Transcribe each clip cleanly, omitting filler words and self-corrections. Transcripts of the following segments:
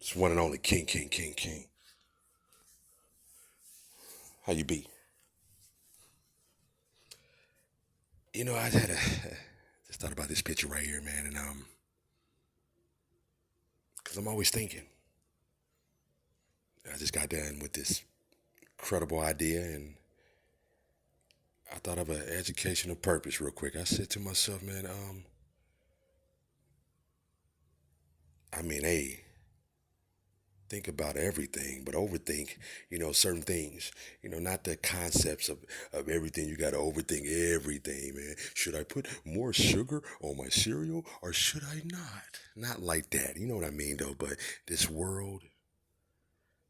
It's one and only King, King, King, King. How you be? I had a just thought about this picture right here, man, and because I'm always thinking. I just got done with this incredible idea, and I thought of an educational purpose real quick. I said to myself, man, hey, think about everything, but overthink, certain things. Not the concepts of everything. You got to overthink everything, man. Should I put more sugar on my cereal or should I not? Not like that. You know what I mean, though. But this world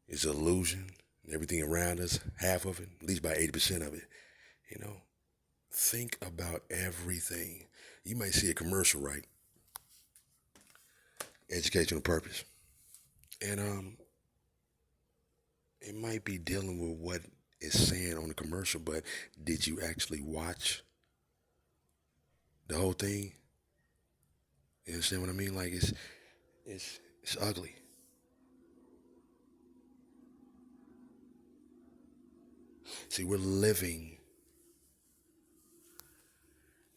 is illusion. And everything around us, half of it, at least by 80% of it, you know. Think about everything. You might see a commercial, right? Educational purpose. And it might be dealing with what it's saying on the commercial, but did you actually watch the whole thing? You understand what I mean? Like it's ugly. See, we're living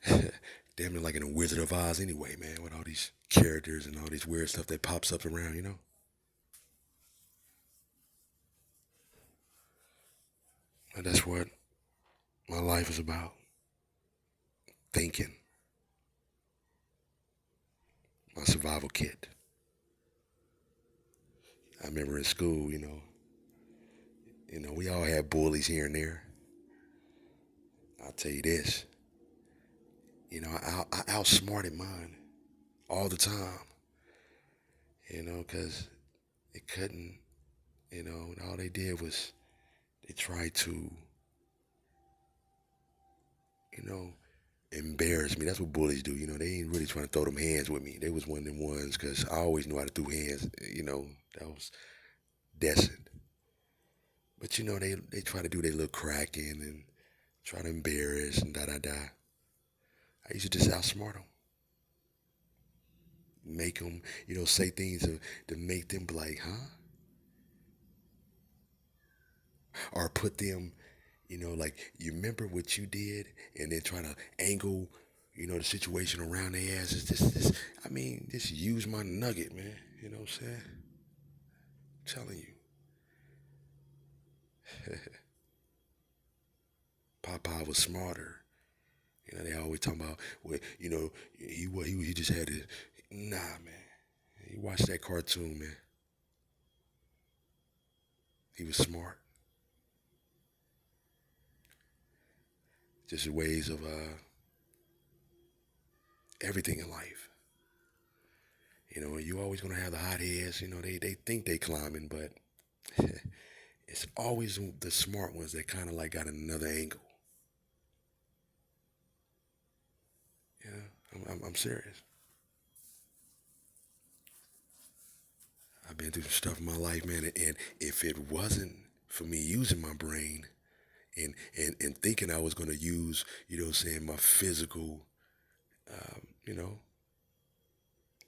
damn near like in a Wizard of Oz anyway, man, with all these characters and all these weird stuff that pops up around. And that's what my life is about. Thinking. My survival kit. I remember in school, we all had bullies here and there. I'll tell you this, I outsmarted mine all the time, because it couldn't, and all they did was they tried to, you know, embarrass me. That's what bullies do. They ain't really trying to throw them hands with me. They was one of them ones because I always knew how to throw hands. That was destined. But they try to do their little cracking and try to embarrass and da da da. I used to just outsmart them, make them, say things to make them be like, huh? Or put them, like you remember what you did, and then try to angle, the situation around their ass. Is just use my nugget, man. You know what I'm saying? I'm telling you, Popeye was smarter. They always talking about, well, he just had it. Nah, man. You watch that cartoon, man. He was smart. Just ways of everything in life. You always gonna have the hot heads. They think they climbing, but it's always the smart ones that kind of like got another angle. I'm serious. I've been through some stuff in my life, man, and if it wasn't for me using my brain and thinking I was gonna use, my physical, you know,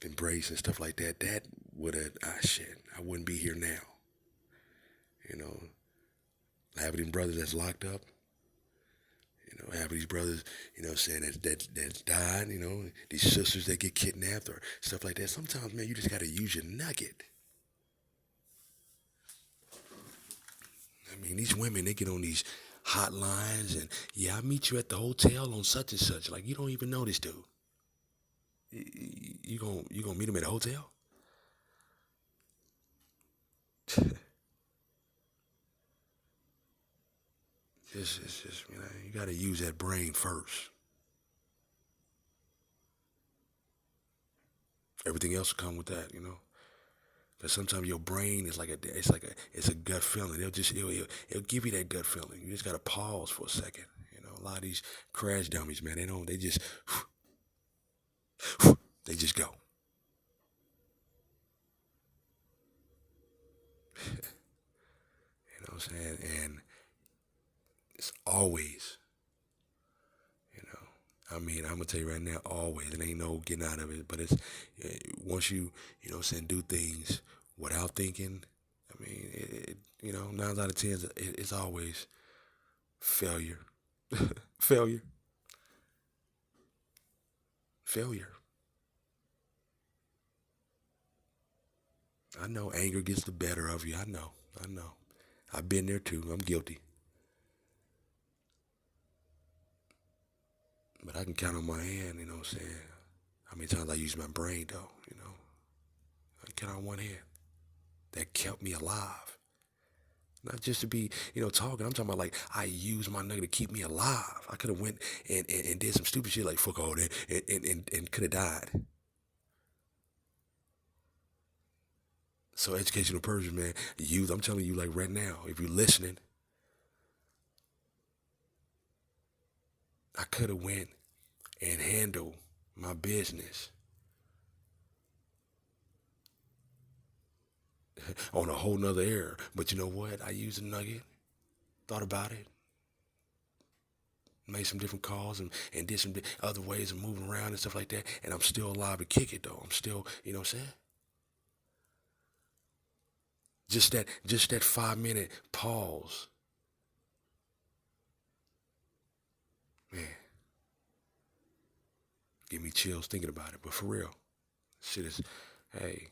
embrace and stuff like that, that would have shit. I wouldn't be here now. You know, having these brothers that's locked up, having these brothers, saying that died, these sisters that get kidnapped or stuff like that. Sometimes, man, you just gotta use your nugget. I mean, these women, they get on these hotlines and, yeah, I meet you at the hotel on such and such. Like, you don't even know this dude. You gonna meet him at a hotel? It's just, you gotta use that brain first. Everything else will come with that. Because sometimes your brain is it's a gut feeling. It'll give you that gut feeling. You just gotta pause for a second. A lot of these crash dummies, man, they just go. You know what I'm saying? And it's always, I'm gonna tell you right now, always. It ain't no getting out of it. But it's once you, do things without thinking. I mean, you know, 9 out of 10, it's always failure, failure, failure. I know anger gets the better of you. I know, I know. I've been there too. I'm guilty. But I can count on my hand, you know what I'm saying? How many times I use my brain, though, you know? I can count on one hand. That kept me alive. Not just to be, you know, talking. I'm talking about like I used my nugget to keep me alive. I could have went and did some stupid shit like fuck all that and could have died. So educational purpose, man. Youth, I'm telling you, like right now, if you're listening, I could have went and handled my business on a whole nother era. But you know what? I used a nugget, thought about it, made some different calls and did some other ways of moving around and stuff like that. And I'm still alive to kick it though. I'm still, you know what I'm saying? Just that 5 minute pause. Man, give me chills thinking about it. But for real, shit is, hey,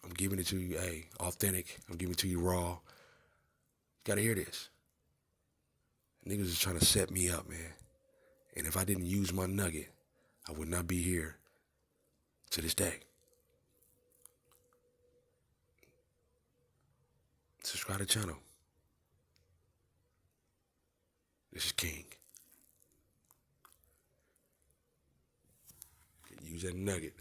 I'm giving it to you, hey, authentic. I'm giving it to you raw. You gotta hear this. Niggas is trying to set me up, man. And if I didn't use my nugget, I would not be here to this day. Subscribe to the channel. This is King. Use that nugget.